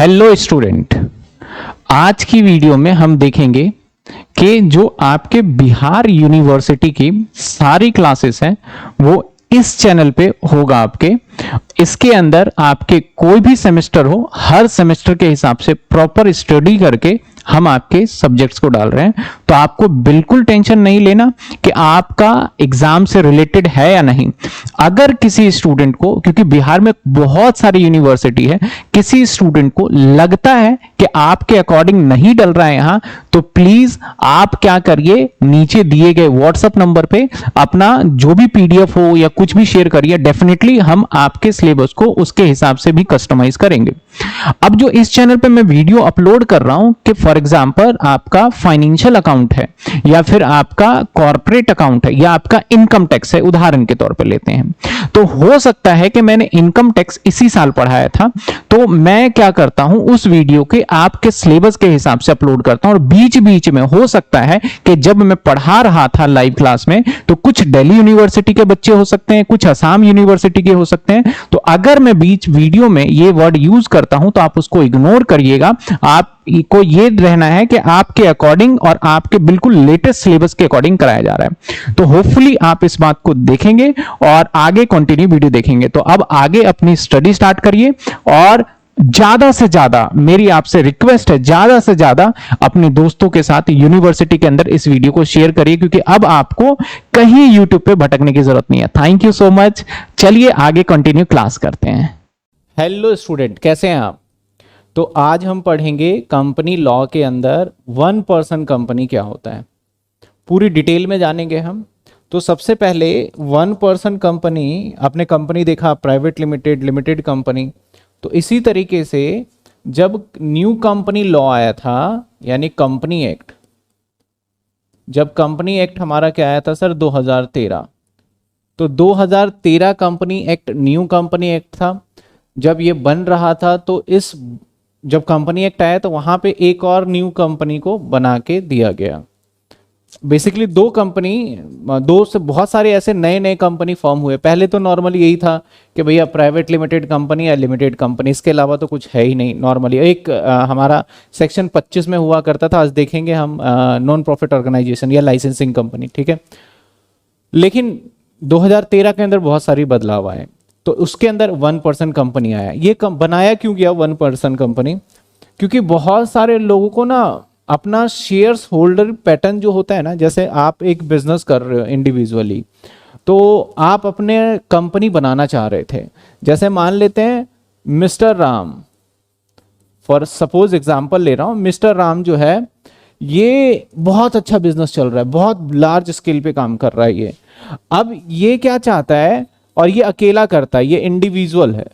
Hello student, आज की video में हम देखेंगे कि जो आपके बिहार यूनिवर्सिटी की सारी क्लासेस हैं वो इस चैनल पे होगा आपके। इसके अंदर आपके कोई भी सेमेस्टर हो, हर सेमेस्टर के हिसाब से प्रॉपर स्टडी करके हम आपके सब्जेक्ट्स को डाल रहे हैं। तो आपको बिल्कुल टेंशन नहीं लेना कि आपका एग्जाम से रिलेटेड है या नहीं। अगर किसी स्टूडेंट को, क्योंकि बिहार में बहुत सारी यूनिवर्सिटी है, किसी स्टूडेंट को लगता है कि आपके अकॉर्डिंग नहीं डल रहा है यहां, तो प्लीज आप क्या करिए, नीचे दिए गए व्हाट्सएप नंबर पे अपना जो भी पीडीएफ हो या कुछ भी शेयर करिए। डेफिनेटली हम आपके सिलेबस को उसके हिसाब से भी कस्टमाइज करेंगे। अब जो इस चैनल पे मैं वीडियो अपलोड कर रहा हूं कि फॉर एग्जांपल आपका फाइनेंशियल अकाउंट है या फिर आपका कॉर्पोरेट अकाउंट है या आपका इनकम टैक्स है, उदाहरण के तौर पे लेते हैं, तो हो सकता है कि मैंने इनकम टैक्स इसी साल पढ़ाया था, तो मैं क्या करता हूं, उस वीडियो के आपके सिलेबस के हिसाब से अपलोड करता हूं। और बीच बीच में हो सकता है कि जब मैं पढ़ा रहा था लाइव क्लास में, तो कुछ दिल्ली यूनिवर्सिटी के बच्चे हो सकते हैं, कुछ असम यूनिवर्सिटी के हो सकते हैं। तो अगर मैं बीच वीडियो में ये वर्ड यूज करता हूं तो आप उसको इग्नोर करिएगा। आपको ये रहना है कि आपके अकॉर्डिंग और आपके बिल्कुल लेटेस्ट सिलेबस के अकॉर्डिंग कराया जा रहा है। तो होपफुली आप इस बात को देखेंगे और आगे कंटिन्यू वीडियो देखेंगे। तो अब आगे अपनी स्टडी स्टार्ट करिए और ज्यादा से ज्यादा मेरी आपसे रिक्वेस्ट है, ज्यादा से ज्यादा अपने दोस्तों के साथ यूनिवर्सिटी के अंदर इस वीडियो को शेयर करिए, क्योंकि अब आपको कहीं यूट्यूब पे भटकने की जरूरत नहीं है। Thank you so much. चलिए आगे कंटिन्यू क्लास करते हैं। हेलो स्टूडेंट, कैसे हैं आप? तो आज हम पढ़ेंगे कंपनी लॉ के अंदर 1% कंपनी क्या होता है, पूरी डिटेल में जानेंगे हम। तो सबसे पहले 1% कंपनी, आपने कंपनी देखा प्राइवेट लिमिटेड, लिमिटेड कंपनी। तो इसी तरीके से जब न्यू कंपनी लॉ आया था, यानी कंपनी एक्ट, जब कंपनी एक्ट हमारा क्या आया था सर? 2013। तो 2013 company act new company act था। जब ये बन रहा था तो जब कंपनी एक्ट आया तो वहां पे एक और न्यू कंपनी को बना के दिया गया। बेसिकली दो से बहुत सारे ऐसे नए नए कंपनी फॉर्म हुए। पहले तो नॉर्मली यही था कि भैया प्राइवेट लिमिटेड कंपनी या लिमिटेड कंपनी, इसके अलावा तो कुछ है ही नहीं। नॉर्मली एक हमारा सेक्शन 25 में हुआ करता था, आज देखेंगे हम नॉन प्रॉफिट ऑर्गेनाइजेशन या लाइसेंसिंग कंपनी, ठीक है। लेकिन 2013 के अंदर बहुत सारी बदलाव आए, तो उसके अंदर 1% कंपनी आया। ये बनाया क्यों गया 1% कंपनी? क्योंकि बहुत सारे लोगों को ना अपना शेयर्स होल्डर पैटर्न जो होता है ना, जैसे आप एक बिजनेस कर रहे हो इंडिविजुअली, तो आप अपने कंपनी बनाना चाह रहे थे। जैसे मान लेते हैं mister Ram, for suppose example ले रहा हूं, मिस्टर राम जो है ये बहुत अच्छा बिजनेस चल रहा है, बहुत लार्ज स्केल पे काम कर रहा है ये। अब ये क्या चाहता है, और ये अकेला करता है, ये इंडिविजुअल है,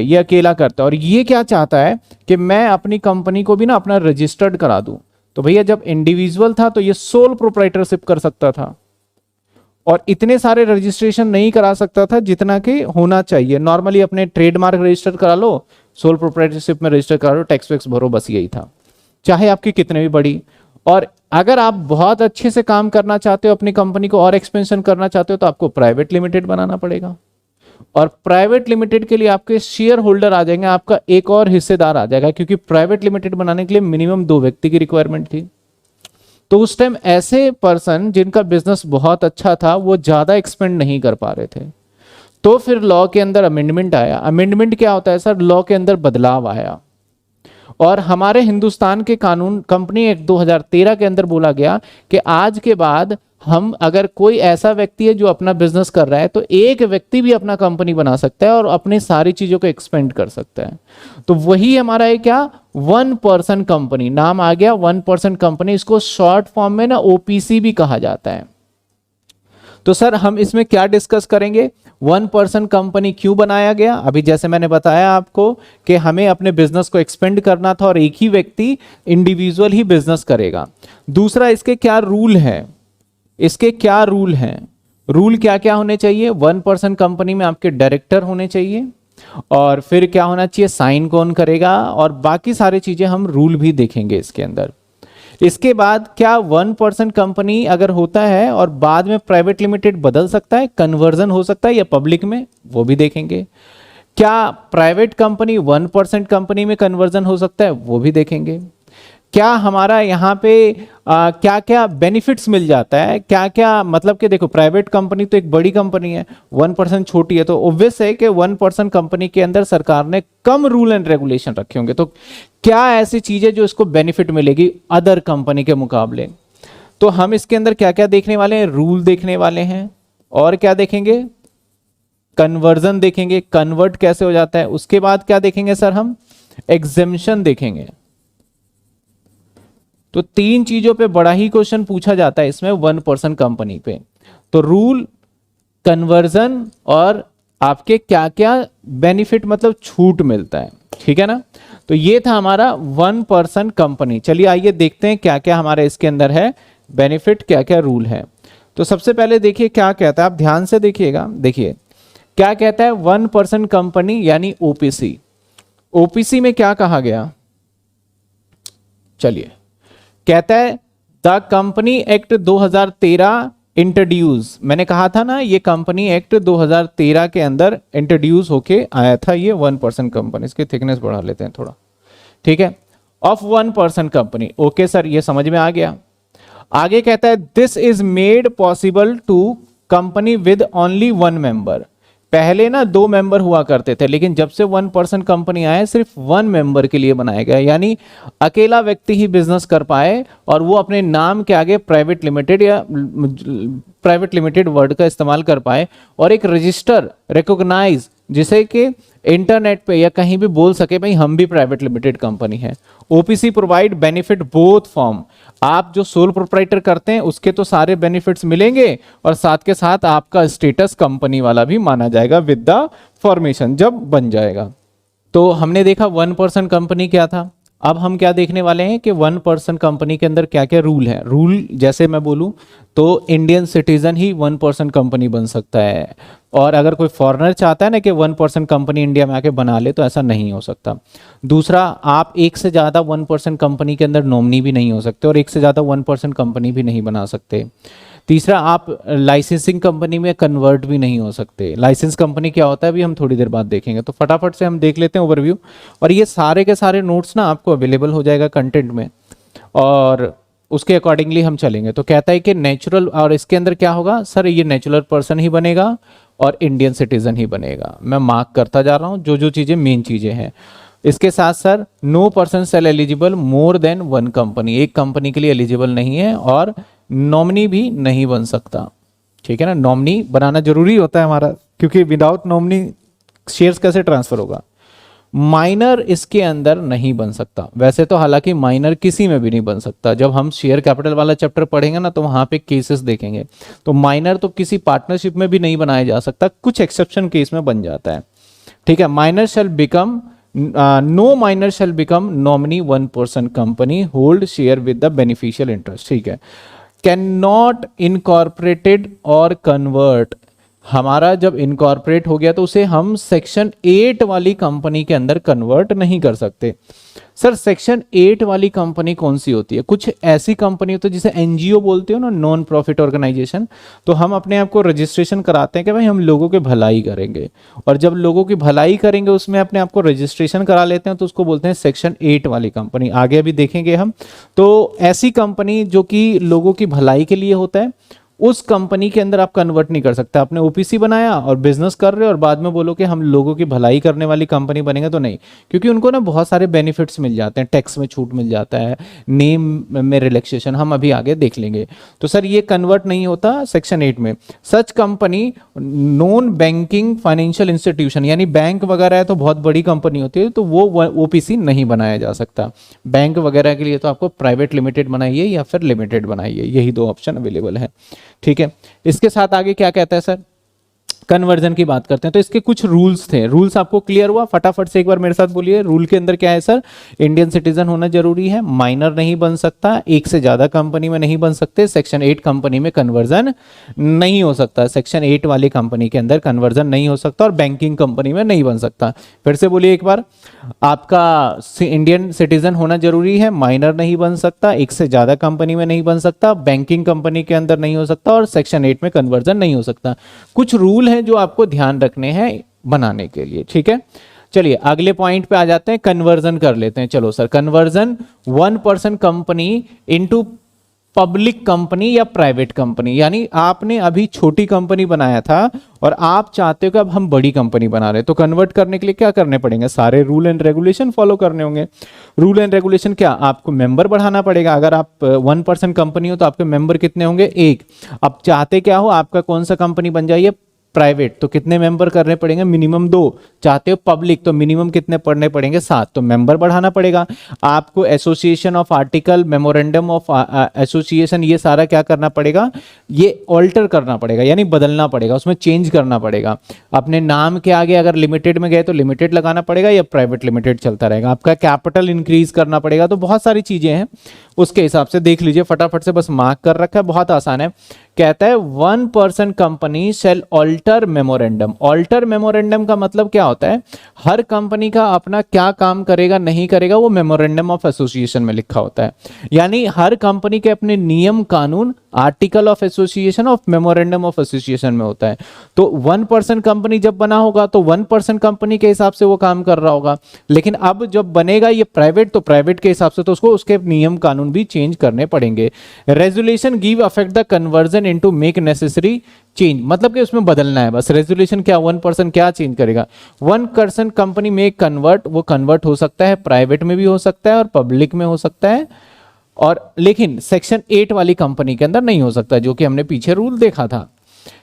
ये अकेला करता है। और ये क्या चाहता है कि मैं अपनी कंपनी को भी ना अपना रजिस्टर्ड करा दूं। तो भैया जब इंडिविजुअल था तो ये सोल प्रोप्राइटरशिप कर सकता था, और इतने सारे रजिस्ट्रेशन नहीं करा सकता था जितना कि होना चाहिए। नॉर्मली अपने ट्रेडमार्क रजिस्टर करा लो, सोल प्रोप्राइटरशिप में रजिस्टर करा लो, टैक्स वैक्स भरो, बस यही था, चाहे आपकी कितने भी बड़ी। और अगर आप बहुत अच्छे से काम करना चाहते हो, अपनी कंपनी को और एक्सपेंशन करना चाहते हो, तो आपको प्राइवेट लिमिटेड बनाना पड़ेगा। और प्राइवेट लिमिटेड के लिए आपके शेयर होल्डर आ जाएंगे, आपका एक और हिस्सेदार आ जाएगा, क्योंकि प्राइवेट लिमिटेड बनाने के लिए मिनिमम 2 व्यक्ति की रिक्वायरमेंट थी। तो उस टाइम ऐसे पर्सन जिनका बिजनेस बहुत अच्छा था वो ज्यादा एक्सपेंड नहीं कर पा रहे थे। तो फिर लॉ के अंदर अमेंडमेंट आया। अमेंडमेंट क्या होता है सर? लॉ के अंदर बदलाव आया, और हमारे हिंदुस्तान के कानून कंपनी एक्ट 2013 के अंदर बोला गया कि आज के बाद हम, अगर कोई ऐसा व्यक्ति है जो अपना बिजनेस कर रहा है, तो एक व्यक्ति भी अपना कंपनी बना सकता है और अपनी सारी चीजों को एक्सपेंड कर सकता है। तो वही हमारा है क्या? 1% कंपनी, नाम आ गया 1% कंपनी। इसको शॉर्ट फॉर्म में ना ओपीसी भी कहा जाता है। तो सर हम इसमें क्या डिस्कस करेंगे? 1% कंपनी क्यों बनाया गया? अभी जैसे मैंने बताया आपको कि हमें अपने बिजनेस को एक्सपेंड करना था और एक ही व्यक्ति इंडिविजुअल ही बिजनेस करेगा। दूसरा, इसके क्या रूल है, रूल क्या क्या होने चाहिए? 1% कंपनी में आपके डायरेक्टर होने चाहिए, और फिर क्या होना चाहिए, साइन कौन करेगा, और बाकी सारी चीजें हम रूल भी देखेंगे इसके अंदर। इसके बाद क्या 1% कंपनी अगर होता है और बाद में प्राइवेट लिमिटेड बदल सकता है, कन्वर्जन हो सकता है या पब्लिक में, वो भी देखेंगे। क्या प्राइवेट कंपनी 1% कंपनी में कन्वर्जन हो सकता है, वो भी देखेंगे। क्या हमारा यहाँ पे क्या क्या बेनिफिट्स मिल जाता है, क्या क्या, मतलब कि देखो प्राइवेट कंपनी तो एक बड़ी कंपनी है, 1% छोटी है, तो ऑब्वियस है कि 1% कंपनी के अंदर सरकार ने कम रूल एंड रेगुलेशन रखे होंगे। तो क्या ऐसी चीजें जो इसको बेनिफिट मिलेगी अदर कंपनी के मुकाबले, तो हम इसके अंदर क्या क्या देखने वाले हैं, रूल देखने वाले हैं, और क्या देखेंगे, कन्वर्जन देखेंगे, कन्वर्ट कैसे हो जाता है। उसके बाद क्या देखेंगे सर, हम एग्जेम्पशन देखेंगे। तो 3 चीजों पे बड़ा ही क्वेश्चन पूछा जाता है इसमें 1% कंपनी पे। तो रूल, कन्वर्जन और आपके क्या क्या बेनिफिट मतलब छूट मिलता है, ठीक है ना। तो ये था हमारा 1% कंपनी। चलिए आइए देखते हैं क्या क्या हमारे इसके अंदर है बेनिफिट, क्या क्या रूल है। तो सबसे पहले देखिए क्या कहता है, आप ध्यान से देखिएगा। देखिए क्या कहता है 1% कंपनी यानी ओपीसी। ओपीसी में क्या कहा गया, चलिए कहता है द कंपनी एक्ट 2013 इंट्रोड्यूस। मैंने कहा था ना ये कंपनी एक्ट 2013 के अंदर इंट्रोड्यूस होके आया था ये 1% कंपनी। इसकी थिकनेस बढ़ा लेते हैं थोड़ा, ठीक है, ऑफ 1% कंपनी। ओके सर, ये समझ में आ गया। आगे कहता है this is made possible to company with only 1 member. पहले ना 2 मेंबर हुआ करते थे, लेकिन जब से 1% कंपनी आए सिर्फ 1 मेंबर के लिए बनाया गया, यानी अकेला व्यक्ति ही बिजनेस कर पाए और वो अपने नाम के आगे प्राइवेट लिमिटेड या प्राइवेट लिमिटेड वर्ड का इस्तेमाल कर पाए और एक रजिस्टर रिकॉग्नाइज जिसे कि इंटरनेट पे या कहीं भी बोल सके भाई हम भी प्राइवेट लिमिटेड कंपनी है। OPC provide benefit both form. आप जो सोल प्रोप्राइटर करते हैं उसके तो सारे बेनिफिट्स मिलेंगे और साथ के साथ आपका स्टेटस कंपनी वाला भी माना जाएगा विद द फॉर्मेशन जब बन जाएगा। तो हमने देखा 1% कंपनी क्या था। अब हम क्या देखने वाले हैं कि 1% कंपनी के अंदर क्या क्या रूल है। रूल जैसे मैं बोलूं तो इंडियन सिटीजन ही 1% कंपनी बन सकता है, और अगर कोई फॉरेनर चाहता है ना कि 1% कंपनी इंडिया में आके बना ले तो ऐसा नहीं हो सकता। दूसरा, आप एक से ज़्यादा 1% कंपनी के अंदर नॉमिनी भी नहीं हो सकते और एक से ज़्यादा 1% कंपनी भी नहीं बना सकते। तीसरा, आप लाइसेंसिंग कंपनी में कन्वर्ट भी नहीं हो सकते। लाइसेंस कंपनी क्या होता है अभी हम थोड़ी देर बाद देखेंगे, तो फटाफट से हम देख लेते हैं ओवरव्यू। और ये सारे के सारे नोट्स ना आपको अवेलेबल हो जाएगा कंटेंट में और उसके अकॉर्डिंगली हम चलेंगे। तो कहता है कि नेचुरल, और इसके अंदर क्या होगा सर, ये नेचुरल पर्सन ही बनेगा और इंडियन सिटीजन ही बनेगा। मैं मार्क करता जा रहा हूँ जो जो चीज़ें मेन चीज़ें हैं। इसके साथ sir no person shall eligible more than 1 company, एक कंपनी के लिए एलिजिबल नहीं है, और नॉमिनी भी नहीं बन सकता, ठीक है ना। नॉमिनी बनाना जरूरी होता है हमारा, क्योंकि विदाउट नॉमिनी शेयर्स कैसे ट्रांसफर होगा। माइनर इसके अंदर नहीं बन सकता, वैसे तो हालांकि माइनर किसी में भी नहीं बन सकता। जब हम शेयर कैपिटल वाला चैप्टर पढ़ेंगे ना तो वहां पे केसेस देखेंगे, तो माइनर तो किसी पार्टनरशिप में भी नहीं बनाया जा सकता, कुछ एक्सेप्शन केस में बन जाता है, ठीक है। Minor shall become no minor shall become nominee 1% company hold share with the beneficial interest, ठीक है। कैन नॉट इनकॉर्पोरेटेड और कन्वर्ट, हमारा जब इनकॉर्पोरेट हो गया तो उसे हम सेक्शन 8 वाली कंपनी के अंदर कन्वर्ट नहीं कर सकते। सर सेक्शन 8 वाली कंपनी कौन सी होती है? कुछ ऐसी कंपनी होती है जिसे एनजीओ बोलते हो ना, नॉन प्रॉफिट ऑर्गेनाइजेशन। तो हम अपने आप को रजिस्ट्रेशन कराते हैं कि भाई हम लोगों की भलाई करेंगे, और जब लोगों की भलाई करेंगे उसमें अपने आप को रजिस्ट्रेशन करा लेते हैं तो उसको बोलते हैं सेक्शन 8 वाली कंपनी। आगे अभी देखेंगे हम। तो ऐसी कंपनी जो कि लोगों की भलाई के लिए होता है, उस कंपनी के अंदर आप कन्वर्ट नहीं कर सकते। आपने ओपीसी बनाया और बिजनेस कर रहे हो और बाद में बोलो कि हम लोगों की भलाई करने वाली कंपनी बनेंगे, तो नहीं, क्योंकि उनको ना बहुत सारे बेनिफिट्स मिल जाते हैं, टैक्स में छूट मिल जाता है, नेम में रिलैक्सेशन, हम अभी आगे देख लेंगे। तो सर ये कन्वर्ट नहीं होता सेक्शन 8 में। Such company non banking financial institution, यानी बैंक वगैरह है तो बहुत बड़ी कंपनी होती है तो वो ओपीसी नहीं बनाया जा सकता। बैंक वगैरह के लिए तो आपको प्राइवेट लिमिटेड बनाइए या फिर लिमिटेड बनाइए, यही 2 ऑप्शन अवेलेबल है, ठीक है। इसके साथ आगे क्या कहता है सर, कन्वर्जन की बात करते हैं। तो इसके कुछ रूल्स थे, रूल्स आपको क्लियर हुआ? फटाफट से एक बार मेरे साथ बोलिए। रूल के अंदर क्या है सर? इंडियन सिटीजन होना जरूरी है, माइनर नहीं बन सकता, एक से ज्यादा कंपनी में नहीं बन सकते, सेक्शन 8 कंपनी में कन्वर्जन नहीं हो सकता, सेक्शन 8 वाली कंपनी के अंदर कन्वर्जन नहीं हो सकता, और बैंकिंग कंपनी में नहीं बन सकता। फिर से बोलिए एक बार, आपका इंडियन सिटीजन होना जरूरी है, माइनर नहीं बन सकता, एक से ज्यादा कंपनी में नहीं बन सकता, बैंकिंग कंपनी के अंदर नहीं हो सकता, और सेक्शन 8 में कन्वर्जन नहीं हो सकता। कुछ रूल है जो आपको ध्यान रखने हैं बनाने के लिए, ठीक है। चलिए अगले पॉइंट पे आ जाते हैं, कन्वर्जन कर लेते हैं। चलो sir, conversion 1% company into public company या प्राइवेट कंपनी, यानी आपने अभी छोटी कंपनी बनाया था और आप चाहते हो कि अब हम बड़ी कंपनी बना रहे हैं, तो कन्वर्ट करने के लिए क्या करने पड़ेंगे, सारे रूल एंड रेगुलेशन फॉलो करने होंगे। रूल एंड रेगुलेशन क्या, आपको मेंबर बढ़ाना पड़ेगा। अगर आप 1% कंपनी हो तो आपके मेंबर कितने होंगे, 1। अब चाहते क्या हो, आपका कौन सा कंपनी बन जाइए, प्राइवेट, तो कितने मेंबर करने पड़ेंगे, मिनिमम 2। चाहते हो पब्लिक, तो मिनिमम कितने पढ़ने पड़ेंगे, 7। तो मेंबर बढ़ाना पड़ेगा आपको। Association of article, memorandum of association, ये सारा क्या करना पड़ेगा, ये ऑल्टर करना पड़ेगा, यानी बदलना पड़ेगा, उसमें चेंज करना पड़ेगा। अपने नाम के आगे अगर लिमिटेड में गए तो लिमिटेड लगाना पड़ेगा या प्राइवेट लिमिटेड चलता रहेगा। आपका कैपिटल इंक्रीज करना पड़ेगा। तो बहुत सारी चीजें हैं, उसके हिसाब से देख लीजिए, फटाफट से बस मार्क कर रखा है, बहुत आसान है। कहता है 1% company shall alter memorandum. Alter memorandum का मतलब क्या होता है, हर कंपनी का अपना क्या काम करेगा नहीं करेगा वो मेमोरेंडम ऑफ एसोसिएशन में लिखा होता है। यानी हर कंपनी के अपने नियम कानून article of association of memorandum of association में होता है। तो 1% कंपनी जब बना होगा तो 1% कंपनी के हिसाब से वो काम कर रहा होगा, लेकिन अब जब बनेगा ये प्राइवेट, तो प्राइवेट के हिसाब से तो उसको उसके नियम कानून भी चेंज करने पड़ेंगे। Resolution give affect the conversion into make necessary change, मतलब कि उसमें बदलना है बस। रेजोल्यूशन क्या, 1% क्या चेंज करेगा, 1% कंपनी में कन्वर्ट, वो कन्वर्ट हो सकता है, प्राइवेट में भी हो सकता है और पब्लिक में हो सकता है, और लेकिन सेक्शन 8 वाली कंपनी के अंदर नहीं हो सकता, जो कि हमने पीछे रूल देखा था।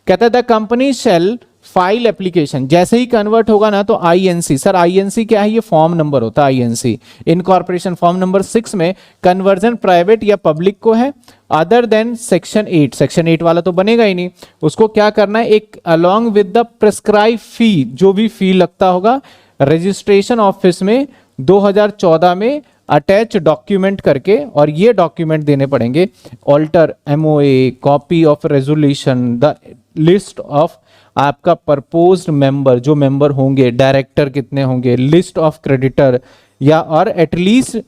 कहता है the company shall file application, जैसे ही कन्वर्ट होगा ना तो आईएनसी, सर आईएनसी क्या है, ये फॉर्म नंबर होता है आईएनसी, इनकॉर्पोरेशन फॉर्म नंबर 6 में कन्वर्जन प्राइवेट या पब्लिक को है, अदर देन सेक्शन 8, सेक्शन 8 वाला तो बनेगा ही नहीं, उसको क्या करना है, एक अलोंग विद द प्रिस्क्राइब फी, जो भी फी लगता होगा, रजिस्ट्रेशन ऑफिस में 2014 में अटैच डॉक्यूमेंट करके, और ये डॉक्यूमेंट देने पड़ेंगे, alter MOA, copy of resolution, the list of आपका प्रपोज्ड मेंबर, जो मेंबर होंगे, डायरेक्टर कितने होंगे, लिस्ट ऑफ क्रेडिटर, या और एटलीस्ट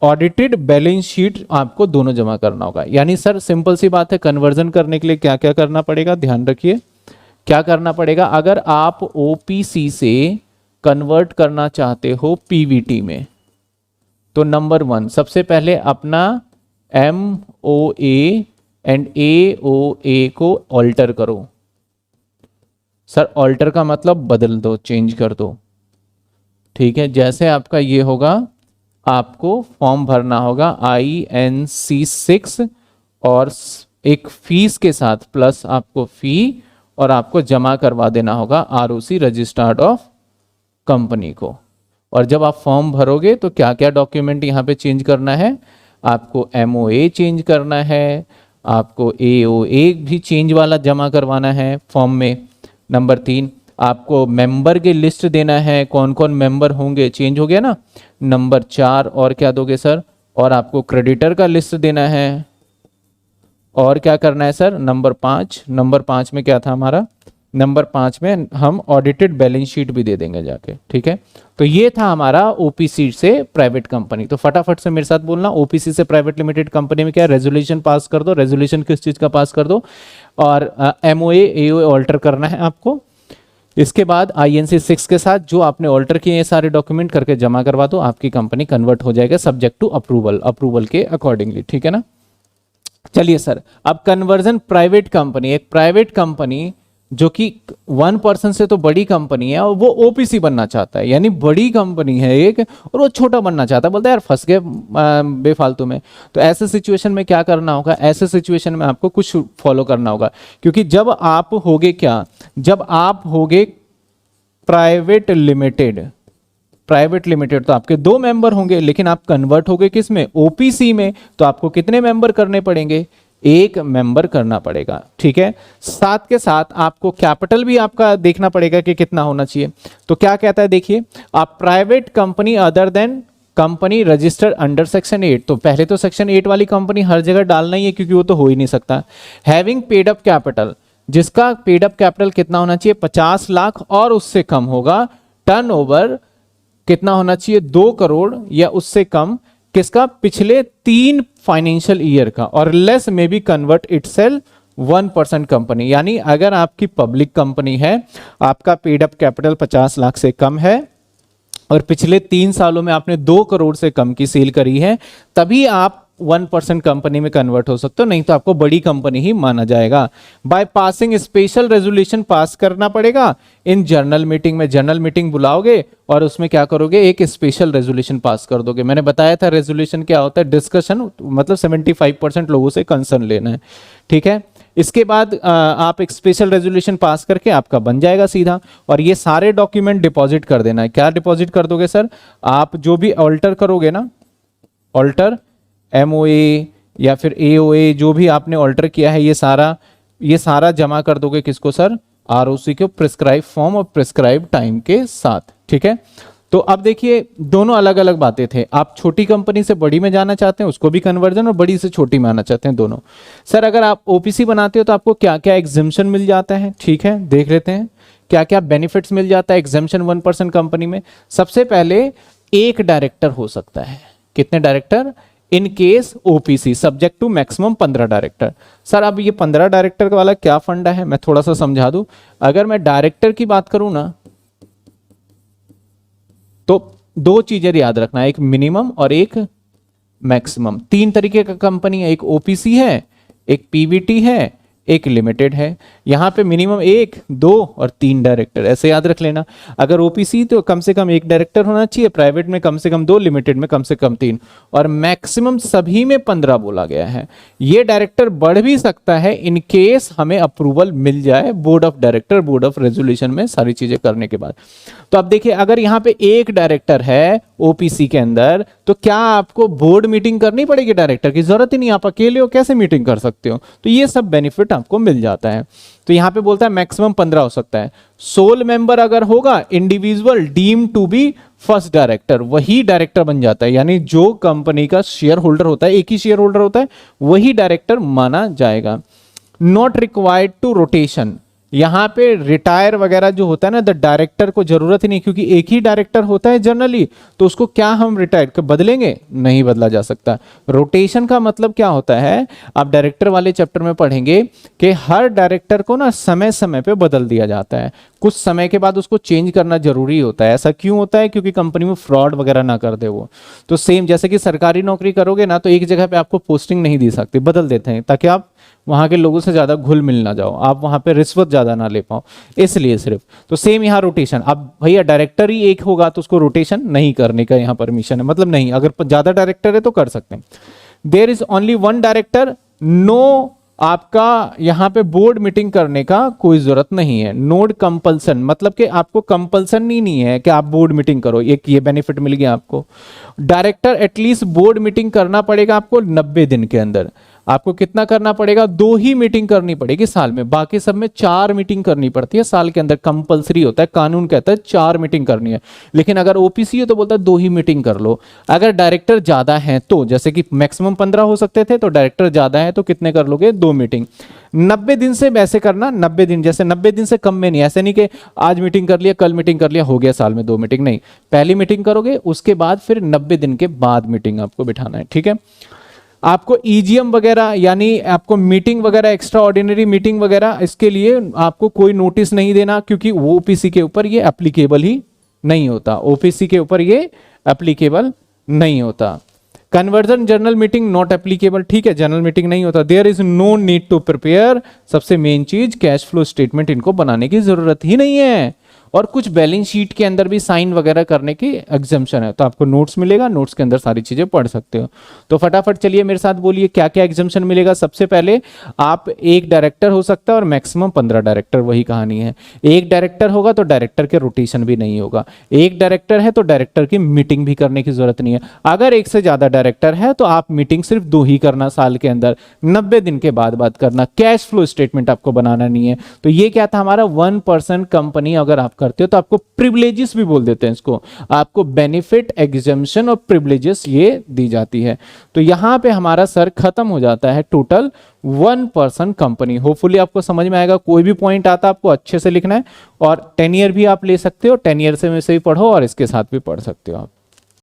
ऑडिटेड बैलेंस शीट आपको दोनों जमा करना होगा। यानी सर सिंपल सी बात है, कन्वर्जन करने के लिए क्या क्या करना पड़ेगा, ध्यान रखिए क्या करना पड़ेगा। अगर आप ओपीसी से कन्वर्ट करना चाहते हो पीवीटी में, तो नंबर 1 सबसे पहले अपना एमओए एंड एओए को ऑल्टर करो। सर ऑल्टर का मतलब बदल दो, चेंज कर दो, ठीक है। जैसे आपका ये होगा, आपको फॉर्म भरना होगा INC 6 और एक फीस के साथ प्लस आपको फी, और आपको जमा करवा देना होगा ROC रजिस्टर्ड ऑफ कंपनी को। और जब आप फॉर्म भरोगे तो क्या क्या डॉक्यूमेंट यहाँ पे चेंज करना है, आपको MOA चेंज करना है, आपको AOA भी चेंज वाला जमा करवाना है फॉर्म में। नंबर 3 आपको मेंबर की लिस्ट देना है, कौन कौन मेंबर होंगे, चेंज हो गया ना। नंबर 4 और क्या दोगे सर, और आपको क्रेडिटर का लिस्ट देना है, और क्या करना है सर, नंबर 5 में क्या था हमारा, नंबर 5 में हम ऑडिटेड बैलेंस शीट भी दे देंगे जाके, ठीक है। तो ये था हमारा ओपीसी से प्राइवेट कंपनी। तो फटाफट से मेरे साथ बोलना, ओपीसी से प्राइवेट लिमिटेड कंपनी में क्या, रेजोल्यूशन पास कर दो, रेजोल्यूशन किस चीज का पास कर दो, और एमओए एओए ऑल्टर करना है आपको। इसके बाद INC 6 के साथ जो आपने ऑल्टर किए ये सारे डॉक्यूमेंट करके जमा करवा दो, आपकी कंपनी कन्वर्ट हो जाएगा सब्जेक्ट टू अप्रूवल के अकॉर्डिंगली, ठीक है ना। चलिए सर, अब कन्वर्जन प्राइवेट कंपनी, एक प्राइवेट कंपनी जो कि 1% से तो बड़ी कंपनी है और वो ओपीसी बनना चाहता है, यानी बड़ी कंपनी है एक, और वो छोटा बनना चाहता है, बोलता है यार फंस गए बेफालतू में। तो ऐसे सिचुएशन में क्या करना होगा, ऐसे सिचुएशन में आपको कुछ फॉलो करना होगा, क्योंकि जब आप होगे क्या, जब आप होगे प्राइवेट लिमिटेड तो आपके 2 मेंबर होंगे, लेकिन आप कन्वर्ट होगे किस में, ओपीसी में, तो आपको कितने मेंबर करने पड़ेंगे, 1 मेंबर करना पड़ेगा, ठीक है। साथ के साथ आपको कैपिटल भी आपका देखना पड़ेगा कि कितना होना चाहिए। तो क्या कहता है देखिए, आप private company other than company registered under section 8, तो पहले तो सेक्शन 8 वाली कंपनी हर जगह डालना ही है, क्योंकि वो तो हो ही नहीं सकता। हैविंग पेड अप कैपिटल, जिसका पेड अप कैपिटल कितना होना चाहिए, 50 लाख और उससे कम होगा। टर्नओवर कितना होना चाहिए, 2 करोड़ या उससे कम, किसका, पिछले 3 फाइनेंशियल ईयर का, और लेस में बी कन्वर्ट इटसेल्फ 1% कंपनी, यानी अगर आपकी पब्लिक कंपनी है, आपका पेड अप कैपिटल 50 लाख से कम है और पिछले 3 सालों में आपने 2 करोड़ से कम की सेल करी है, तभी आप 1% कंपनी में कन्वर्ट हो सकते हो, नहीं तो आपको बड़ी कंपनी ही माना जाएगा। By passing special resolution pass करना पड़ेगा इन जर्नल मीटिंग में, जर्नल मीटिंग बुलाओगे और उसमें क्या करोगे, एक स्पेशल रेजोल्यूशन पास कर दोगे। मैंने बताया था रेजोल्यूशन क्या होता है, डिस्कशन, मतलब 75% लोगों से कंसर्न लेना है, ठीक है। इसके बाद आप एक स्पेशल रेजोल्यूशन पास करके आपका बन जाएगा सीधा, और ये सारे डॉक्यूमेंट डिपॉजिट कर देना है। क्या डिपॉजिट कर दोगे सर, आप जो भी ऑल्टर करोगे ना, ऑल्टर MOA या फिर AOA, जो भी आपने ऑल्टर किया है, ये सारा जमा कर दोगे किसको सर, ROC को, प्रिस्क्राइब फॉर्म और प्रिस्क्राइब टाइम के साथ, ठीक है। तो अब देखिए दोनों अलग अलग बातें थे, आप छोटी कंपनी से बड़ी में जाना चाहते हैं उसको भी कन्वर्जन, और बड़ी से छोटी में आना चाहते हैं दोनों। सर अगर आप OPC बनाते हो तो आपको क्या क्या एग्जिम्पशन मिल जाता है, ठीक है, देख लेते हैं क्या क्या बेनिफिट्स मिल जाता है एग्जिम्पशन 1% कंपनी में। सबसे पहले एक डायरेक्टर हो सकता है, कितने director, in case OPC subject to maximum 15 director. Sir अब ये 15 डायरेक्टर वाला क्या फंडा है, मैं थोड़ा सा समझा दूं। अगर मैं डायरेक्टर की बात करूं ना, तो 2 चीजें याद रखना, एक मिनिमम और एक मैक्सिमम। 3 तरीके का कंपनी है, एक OPC है, एक PVT है, एक लिमिटेड है। यहां पे मिनिमम 1, 2 और 3 डायरेक्टर, ऐसे याद रख लेना। अगर OPC तो कम से कम 1 डायरेक्टर होना चाहिए, प्राइवेट में कम से कम 2, लिमिटेड में कम से कम 3, और मैक्सिमम सभी में 15 बोला गया है। ये डायरेक्टर बढ़ भी सकता है इन केस हमें अप्रूवल मिल जाए board of director, board of resolution में सारी चीजें करने के बाद। तो अब देखिए अगर यहाँ पे 1 डायरेक्टर है OPC के अंदर, तो क्या आपको बोर्ड मीटिंग करनी पड़ेगी, डायरेक्टर की जरूरत ही नहीं, आप अकेले हो कैसे मीटिंग कर सकते हो। तो ये सब बेनिफिट आपको मिल जाता है। तो यहां पे बोलता है मैक्सिमम 15 हो सकता है। सोल मेंबर अगर होगा, individual deem to be first director, वही डायरेक्टर बन जाता है, यानी जो कंपनी का शेयर होल्डर होता है, एक ही शेयर होल्डर होता है, वही डायरेक्टर माना जाएगा। नॉट रिक्वायर्ड टू रोटेशन, यहां पे रिटायर वगैरह जो होता है ना, द डायरेक्टर को जरूरत ही नहीं, क्योंकि एक ही डायरेक्टर होता है जनरली, तो उसको क्या हम रिटायर बदलेंगे, नहीं बदला जा सकता। रोटेशन का मतलब क्या होता है, आप डायरेक्टर वाले चैप्टर में पढ़ेंगे कि हर डायरेक्टर को ना समय समय पे बदल दिया जाता है, कुछ समय के बाद उसको चेंज करना जरूरी होता है। ऐसा क्यों होता है, क्योंकि कंपनी में फ्रॉड वगैरह ना कर दे वो। तो सेम जैसे कि सरकारी नौकरी करोगे ना, तो एक जगह पे आपको पोस्टिंग नहीं दी सकती, बदल देते हैं, ताकि आप वहां के लोगों से ज्यादा घुल मिल ना जाओ, आप वहां पे रिश्वत ज्यादा ना ले पाओ, इसलिए सिर्फ। तो सेम यहाँ रोटेशन, अब भैया डायरेक्टर ही एक होगा तो उसको रोटेशन नहीं करने का यहाँ परमिशन है, मतलब नहीं, अगर ज्यादा डायरेक्टर है तो कर सकते हैं। There is only 1 director, no आपका यहां पे बोर्ड मीटिंग करने का कोई जरूरत नहीं है। नोड कंपल्सन, मतलब कि आपको कंपल्सन नहीं है कि आप बोर्ड मीटिंग करो, एक ये बेनिफिट मिल गया आपको। डायरेक्टर एटलीस्ट बोर्ड मीटिंग करना पड़ेगा आपको 90 दिन के अंदर। आपको कितना करना पड़ेगा, 2 ही मीटिंग करनी पड़ेगी साल में, बाकी सब में 4 मीटिंग करनी पड़ती है साल के अंदर, कंपलसरी होता है, कानून कहता है 4 मीटिंग करनी है। लेकिन अगर OPC है तो बोलता है 2 ही मीटिंग कर लो। अगर डायरेक्टर ज्यादा है तो, जैसे कि मैक्सिमम 15 हो सकते थे, तो डायरेक्टर ज्यादा है तो कितने कर लोगे, 2 मीटिंग। 90 दिन से वैसे करना, 90 दिन, जैसे 90 दिन से कम में नहीं, ऐसे नहीं कि आज मीटिंग कर लिया, कल मीटिंग कर लिया, हो गया साल में 2 मीटिंग, नहीं, पहली मीटिंग करोगे उसके बाद फिर 90 दिन के बाद मीटिंग आपको बिठाना है, ठीक है। आपको EGM वगैरह, यानी आपको मीटिंग वगैरह, एक्स्ट्रा ऑर्डिनरी मीटिंग वगैरह, इसके लिए आपको कोई नोटिस नहीं देना, क्योंकि वो OPC के ऊपर ये एप्लीकेबल ही नहीं होता, OPC के ऊपर ये एप्लीकेबल नहीं होता। Conversion journal meeting not applicable, ठीक है, जनरल मीटिंग नहीं होता। There is no need to prepare, सबसे मेन चीज कैश फ्लो स्टेटमेंट इनको बनाने की जरूरत ही नहीं है, और कुछ बैलेंस शीट के अंदर भी साइन वगैरह करने की एग्जाम्पशन है, तो आपको नोट्स मिलेगा, नोट्स के अंदर सारी चीजें पढ़ सकते हो। तो फटाफट चलिए मेरे साथ बोलिए क्या क्या एग्जाम्पशन मिलेगा। सबसे पहले आप 1 डायरेक्टर हो सकता है और मैक्सिमम 15 डायरेक्टर, वही कहानी है। 1 डायरेक्टर होगा तो डायरेक्टर के रोटेशन भी नहीं होगा, 1 डायरेक्टर है तो डायरेक्टर की मीटिंग भी करने की जरूरत नहीं है। अगर 1 से ज्यादा डायरेक्टर है तो आप मीटिंग सिर्फ 2 ही करना साल के अंदर, 90 दिन के बाद बात करना, कैश फ्लो स्टेटमेंट आपको बनाना नहीं है। तो ये क्या था हमारा 1% कंपनी अगर आप करते हो तो आपको प्रिविलेजेस भी बोल देते हैं इसको, आपको बेनिफिट, एग्जम्पशन और प्रिविलेजेस ये दी जाती है। तो यहां पे हमारा सर खत्म हो जाता है टोटल 1% कंपनी। होपफुली आपको समझ में आएगा, कोई भी पॉइंट आता है आपको अच्छे से लिखना है, और 10 ईयर भी आप ले सकते हो, 10 ईयर से में से भी पढ़ो और इसके साथ भी पढ़ सकते हो आप।